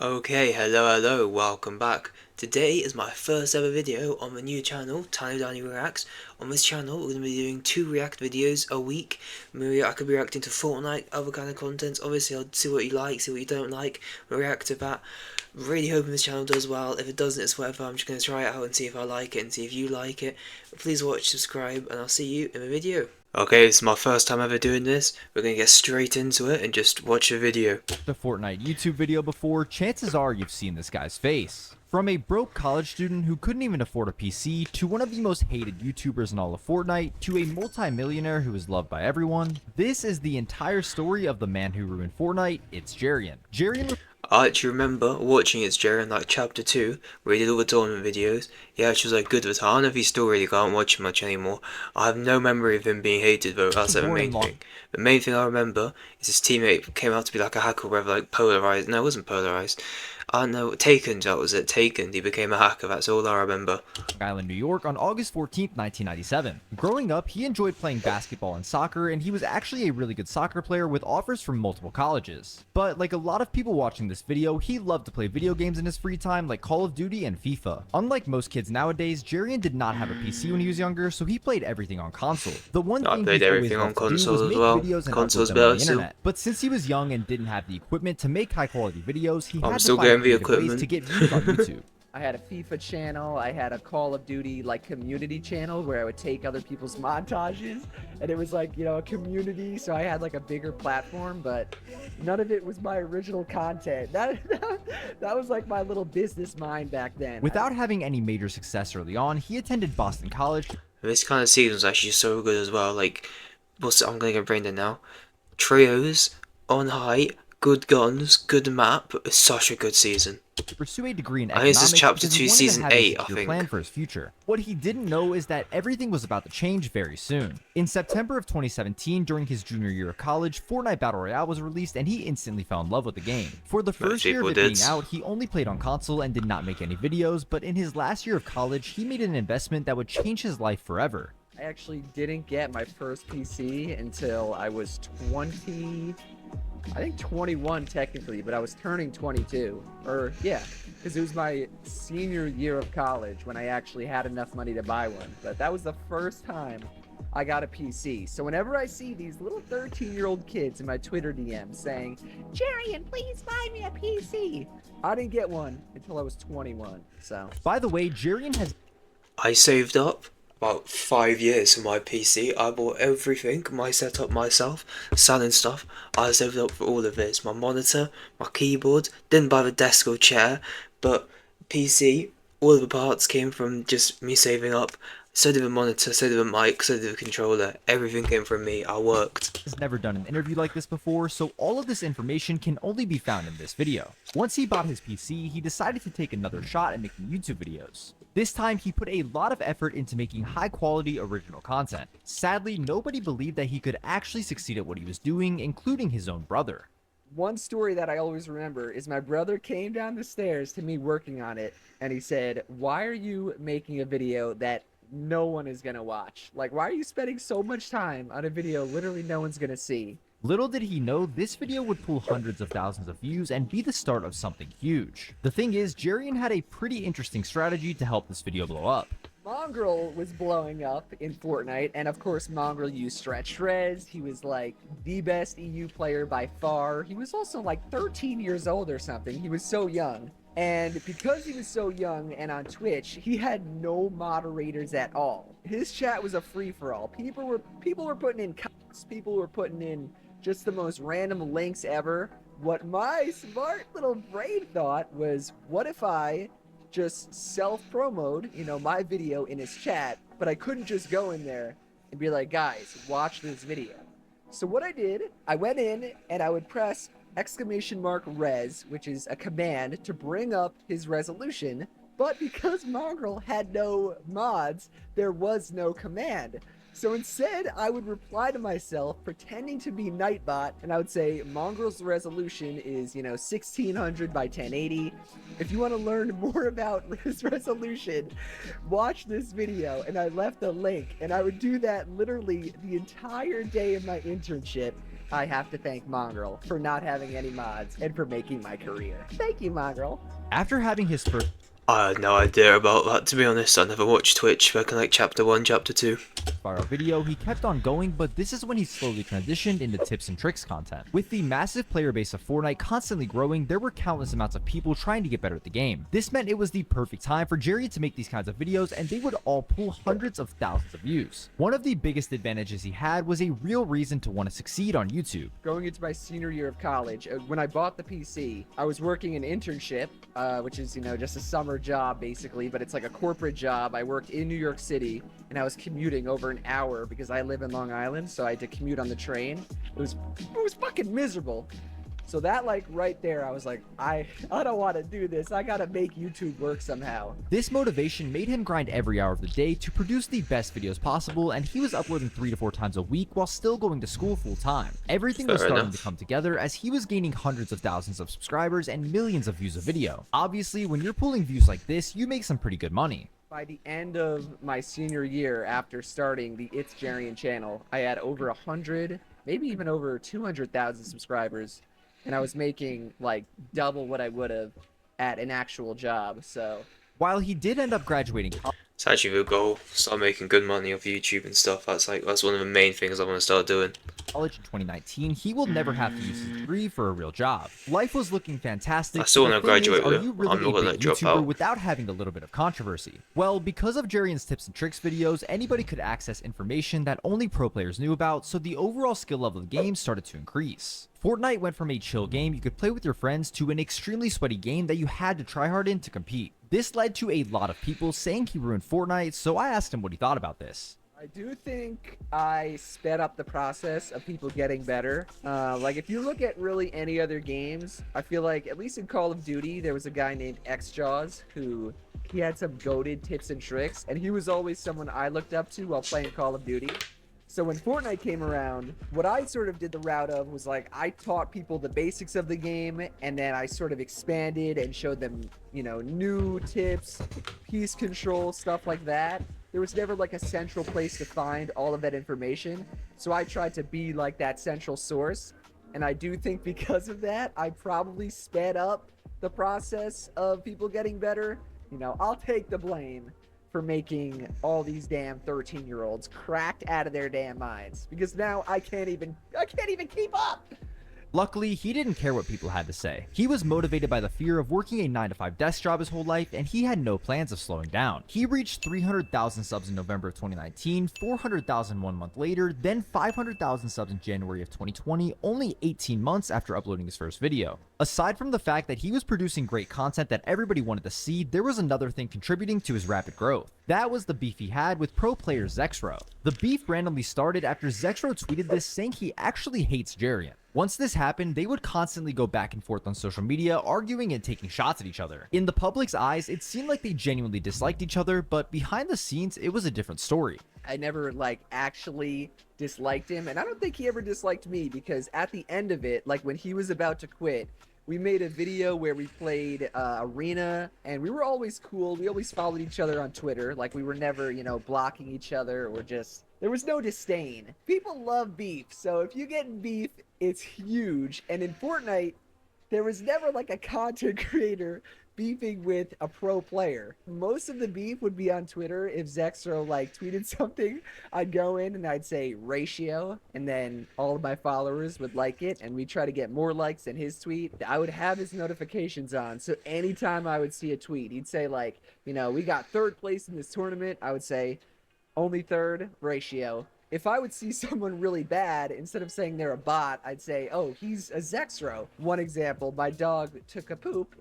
Okay, hello, welcome back. Today is my first ever video on my new channel, Tiny Danny Reacts. On this channel, we're going to be doing 2 react videos a week. Maybe I could be reacting to Fortnite, other kind of content. Obviously, I'll see what you like, see what you don't like, react to that. Really hoping this channel does well. If it doesn't, it's whatever. I'm just going to try it out and see if I like it and see if you like it. Please watch, subscribe, and I'll see you in the video. Okay, this is my first time ever doing this. We're going to get straight into it and just watch the video. The Fortnite YouTube video before, chances are you've seen this guy's face. From a broke college student who couldn't even afford a PC, to one of the most hated YouTubers in all of Fortnite, to a multi-millionaire who is loved by everyone, this is the entire story of the man who ruined Fortnite, ItsJerian. I actually remember watching ItsJerian like chapter 2, where he did all the tournament videos. He actually was like good with it. I don't know if he's still really can't watch him much anymore. I have no memory of him being hated though, that's the main thing. The main thing I remember is his teammate came out to be like a hacker, whether like polarized. No, it wasn't polarized. I don't know, Taken, that was it, Taken. He became a hacker, that's all I remember. Island, New York on August 14th, 1997. Growing up, he enjoyed playing basketball and soccer, and he was actually a really good soccer player with offers from multiple colleges. But like a lot of people watching this video, he loved to play video games in his free time like Call of Duty and FIFA. Unlike most kids nowadays, Jerian did not have a PC when he was younger, so he played everything on console. The one thing I played everything on console as well. Console's better still. But since he was young and didn't have the equipment to make high quality videos, he had still to find getting the creative ways equipment to get views on YouTube. I had a FIFA channel, I had a Call of Duty like community channel where I would take other people's montages, and it was like, you know, a community, so I had like a bigger platform, but none of it was my original content. That was like my little business mind back then. Without having any major success early on, he attended Boston College. This kind of season was actually so good as well. Like, I'm gonna get brain dead now. Trios, on height, good guns, good map. It's such a good season. To pursue a degree in I think economics, this is chapter because he 2, wanted to season have a 8, I secure think. plan for his future. What he didn't know is that everything was about to change very soon. In September of 2017, during his junior year of college, Fortnite Battle Royale was released, and he instantly fell in love with the game. For the first year of it being out, he only played on console and did not make any videos, but in his last year of college, he made an investment that would change his life forever. I actually didn't get my first PC until I was 21 technically, but I was turning 22. Or yeah, because it was my senior year of college when I actually had enough money to buy one. But that was the first time I got a PC. So whenever I see these little 13-year-old kids in my Twitter DMs saying, "Jerian, please buy me a PC," I didn't get one until I was 21. So By the way, Jerian has I saved up about 5 years for my PC. I bought everything, my setup myself, selling stuff. I saved up for all of this. My monitor, my keyboard, didn't buy the desk or chair, but PC, all of the parts came from just me saving up. So did the monitor, so did the mic, so did the controller. Everything came from me. I worked. has never done an interview like this before, so all of this information can only be found in this video. Once he bought his PC, he decided to take another shot at making YouTube videos. This time, he put a lot of effort into making high-quality original content. Sadly, nobody believed that he could actually succeed at what he was doing, including his own brother. one story that I always remember is my brother came down the stairs to me working on it, and he said, "Why are you making a video that no one is gonna watch? Like, why are you spending so much time on a video literally no one's gonna see?" Little did he know, this video would pull hundreds of thousands of views and be the start of something huge. The thing is, Jerian had a pretty interesting strategy to help this video blow up. Mongrel was blowing up in Fortnite, and of course Mongrel used stretch res. He was like the best EU player by far. He was also like 13 years old or something. He was so young. And because he was so young and on Twitch, he had no moderators at all. His chat was a free-for-all. People were putting in comments, people were putting in just the most random links ever. What my smart little brain thought was, what if I just self-promoted, you know, my video in his chat, but I couldn't just go in there and be like, "Guys, watch this video." So what I did, I went in and I would press !res, which is a command to bring up his resolution, but because Mongrel had no mods, there was no command. So instead, I would reply to myself, pretending to be Nightbot, and I would say, "Mongrel's resolution is, you know, 1600 by 1080. If you want to learn more about his resolution, watch this video." And I left a link, and I would do that literally the entire day of my internship. I have to thank Mongrel for not having any mods and for making my career. Thank you, Mongrel. After having his first I had no idea about that, to be honest. I never watched Twitch back in like chapter 1, chapter 2. viral video, he kept on going, but this is when he slowly transitioned into tips and tricks content. With the massive player base of Fortnite constantly growing, there were countless amounts of people trying to get better at the game. This meant it was the perfect time for Jerry to make these kinds of videos, and they would all pull hundreds of thousands of views. One of the biggest advantages he had was a real reason to want to succeed on YouTube. Going into my senior year of college, when I bought the PC, I was working an internship, which is, just a summer job basically, but it's like a corporate job. I worked in New York City, and I was commuting over an hour because I live in Long Island, so I had to commute on the train. It was fucking miserable. So that, like, right there, I was like, I don't want to do this. I gotta make YouTube work somehow. This motivation made him grind every hour of the day to produce the best videos possible, and he was uploading 3 to 4 times a week while still going to school full time. Everything was starting to come together as he was gaining hundreds of thousands of subscribers and millions of views a video. Obviously, when you're pulling views like this, you make some pretty good money. By the end of my senior year, after starting the ItsJerian channel, I had over 100, maybe even over 200,000 subscribers. And I was making like double what I would have at an actual job. So while he did end up graduating, It's actually the goal. Start making good money off YouTube and stuff. That's one of the main things I want to start doing. College in 2019, he will never have to use his degree for a real job. Life was looking fantastic. I still want to graduate Are with you it. really I'm not a gonna big drop YouTuber out. without having a little bit of controversy? Well, because of Jerian's tips and tricks videos, anybody could access information that only pro players knew about, so the overall skill level of the game started to increase. Fortnite went from a chill game you could play with your friends to an extremely sweaty game that you had to try hard in to compete. This led to a lot of people saying he ruined Fortnite, so I asked him what he thought about this. I do think I sped up the process of people getting better. Like, if you look at really any other games, I feel like, at least in Call of Duty, there was a guy named XJaws who he had some goated tips and tricks, and he was always someone I looked up to while playing Call of Duty. So when Fortnite came around, what I sort of did the route of was like, I taught people the basics of the game, and then I sort of expanded and showed them, new tips, piece control, stuff like that. There was never like a central place to find all of that information. So I tried to be like that central source. And I do think because of that, I probably sped up the process of people getting better. I'll take the blame for making all these damn 13-year-olds cracked out of their damn minds, because now I can't even keep up. Luckily, he didn't care what people had to say. He was motivated by the fear of working a 9-to-5 desk job his whole life, and he had no plans of slowing down. He reached 300,000 subs in November of 2019, 400,000 1 month later, then 500,000 subs in January of 2020, only 18 months after uploading his first video. Aside from the fact that he was producing great content that everybody wanted to see, there was another thing contributing to his rapid growth. That was the beef he had with pro player Zexro. The beef randomly started after Zexro tweeted this saying he actually hates Jerian. Once this happened, they would constantly go back and forth on social media, arguing and taking shots at each other. In the public's eyes, it seemed like they genuinely disliked each other, but behind the scenes, it was a different story. I never actually disliked him, and I don't think he ever disliked me, because at the end of it, like when he was about to quit, we made a video where we played Arena, and we were always cool. We always followed each other on Twitter. Like, we were never, blocking each other or just... There was no disdain. People love beef, so if you get beef, it's huge. And in Fortnite, there was never like a content creator beefing with a pro player. Most of the beef would be on Twitter. If Zexro tweeted something, I'd go in and I'd say ratio, and then all of my followers would like it, and we'd try to get more likes than his tweet. I would have his notifications on, so anytime I would see a tweet, he'd say we got third place in this tournament, I would say only third, ratio. If I would see someone really bad, instead of saying they're a bot, I'd say, oh, he's a Zexro. One example, my dog took a poop.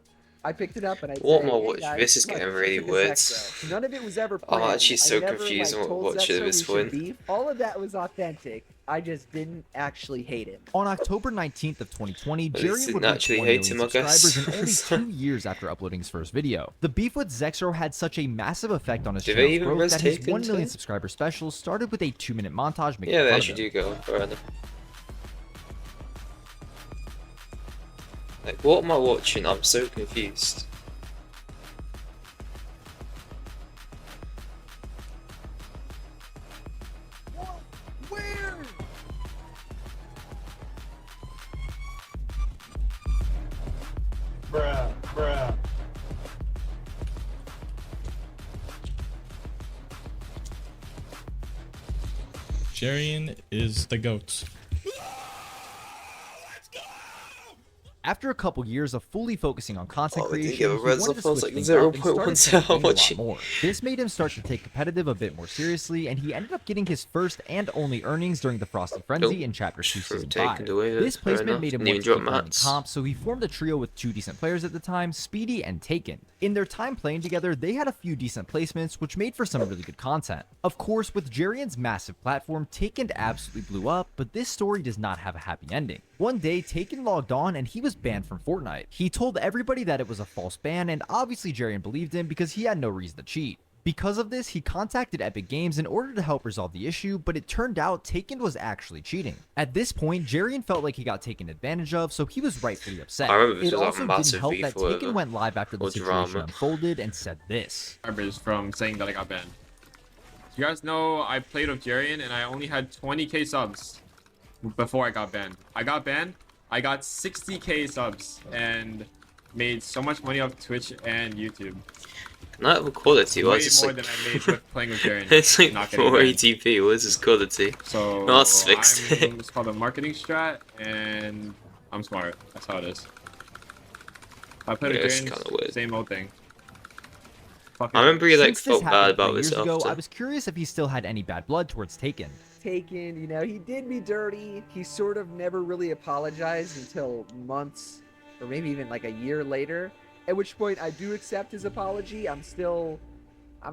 I picked it up and I said, What am I hey, watching? guys, This is look, getting I really took a weird. Zexro. None of it was ever planned. I'm actually so I never, confused on what told to watch at Zexro this we should point. beef. All of that was authentic. I just didn't actually hate him. On October 19th of 2020, At least Jerian didn't would reach actually 1 hate million him, I guess. subscribers in only 2 years after uploading his first video. The beef with Zexro had such a massive effect on his Do they channel's even growth res that his taken 1 million to? subscriber special started with a 2-minute montage making Yeah, they fun actually of him. do go around. Like, what am I watching? I'm so confused. ItsJerian is the GOAT. After a couple years of fully focusing on content Oh, we did creation, give a he res wanted to off, I was switch like things up and 0.1 started playing how a much. lot more. This made him start to take competitive a bit more seriously, and he ended up getting his first and only earnings during the Frosty Frenzy in Chapter 2 Season 5. This placement made him want to keep running comps, so he formed a trio with 2 decent players at the time, Speedy and Taken. In their time playing together, they had a few decent placements, which made for some really good content. Of course, with Jerian's massive platform, Taken absolutely blew up, but this story does not have a happy ending. One day, Taken logged on and he was banned from Fortnite. He told everybody that it was a false ban, and obviously Jerian believed him because he had no reason to cheat. Because of this, he contacted Epic Games in order to help resolve the issue, but it turned out Taken was actually cheating. At this point, Jerian felt like he got taken advantage of, so he was rightfully upset. It also didn't help that Taken went live after the situation unfolded and said this. From saying that I got banned. You guys know I played with Jerian and I only had 20k subs before I got banned. I got banned, I got 60k subs and made so much money off Twitch and YouTube. Not the quality, Way was it's more like... than I made with playing with Jerian. It's like not 480p, what is this quality? So no, that's fixed. It's called a marketing strat and I'm smart. That's how it is. I played with Jerian, same old thing. I remember you like Since this felt bad happened about 3 this years ago, after. I was curious if he still had any bad blood towards Taken. Taken, you know, he did me dirty. He sort of never really apologized until months or maybe even like a year later. At which point I do accept his apology. I'm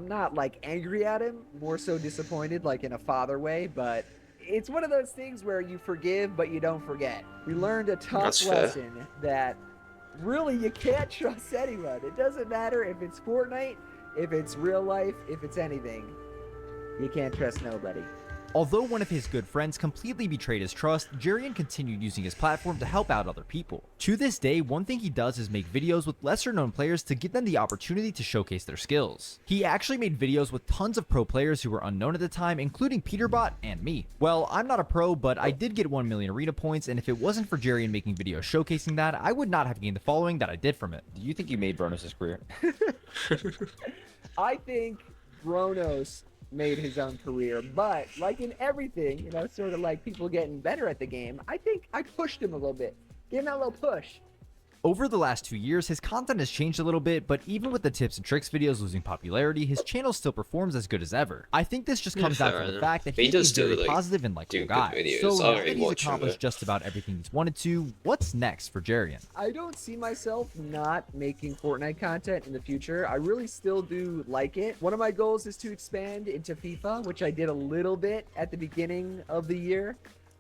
not like angry at him, more so disappointed, like in a father way, but it's one of those things where you forgive but you don't forget. We learned a tough lesson that really you can't trust anyone. It doesn't matter if it's Fortnite, if it's real life, if it's anything. You can't trust nobody. Although one of his good friends completely betrayed his trust, Jerian continued using his platform to help out other people. To this day, one thing he does is make videos with lesser known players to give them the opportunity to showcase their skills. He actually made videos with tons of pro players who were unknown at the time, including Peterbot and me. Well, I'm not a pro, but I did get 1 million arena points, and if it wasn't for Jerian making videos showcasing that, I would not have gained the following that I did from it. Do you think you made Bronos' career? I think Bronos made his own career, but like in everything, you know, sort of like people getting better at the game, I think I pushed him a little bit, gave him that little push. Over the last 2 years, his content has changed a little bit, but even with the tips and tricks videos losing popularity, his channel still performs as good as ever. I think this just comes down to the fact that he's a very positive and likable guy. So now that he's accomplished just about everything he's wanted to, what's next for Jerian? I don't see myself not making Fortnite content in the future. I really still do like it. One of my goals is to expand into FIFA, which I did a little bit at the beginning of the year.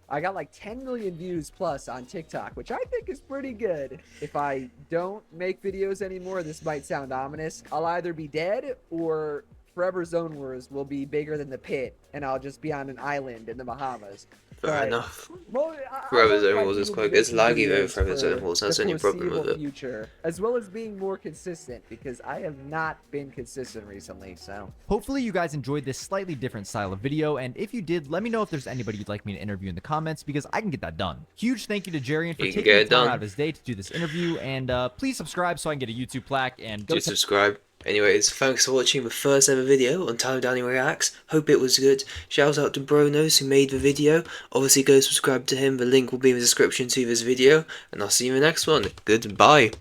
I got like 10 million views plus on TikTok, which I think is pretty good. If I don't make videos anymore, this might sound ominous. I'll either be dead or Forever Zone Wars will be bigger than the pit, and I'll just be on an island in the Bahamas. Fair enough. Forever Zone Wars is quite good. It's laggy though, Forever Zone Wars. That's the only problem with it. Future, as well as being more consistent, because I have not been consistent recently, so. Hopefully you guys enjoyed this slightly different style of video, and if you did, let me know if there's anybody you'd like me to interview in the comments, because I can get that done. Huge thank you to Jerian for taking the time out of his day to do this interview, and please subscribe so I can get a YouTube plaque, and do subscribe. Anyways, thanks for watching the first ever video on Tyler Downey Reacts. Hope it was good. Shout out to Bronos who made the video. Obviously go subscribe to him, the link will be in the description to this video. And I'll see you in the next one. Goodbye.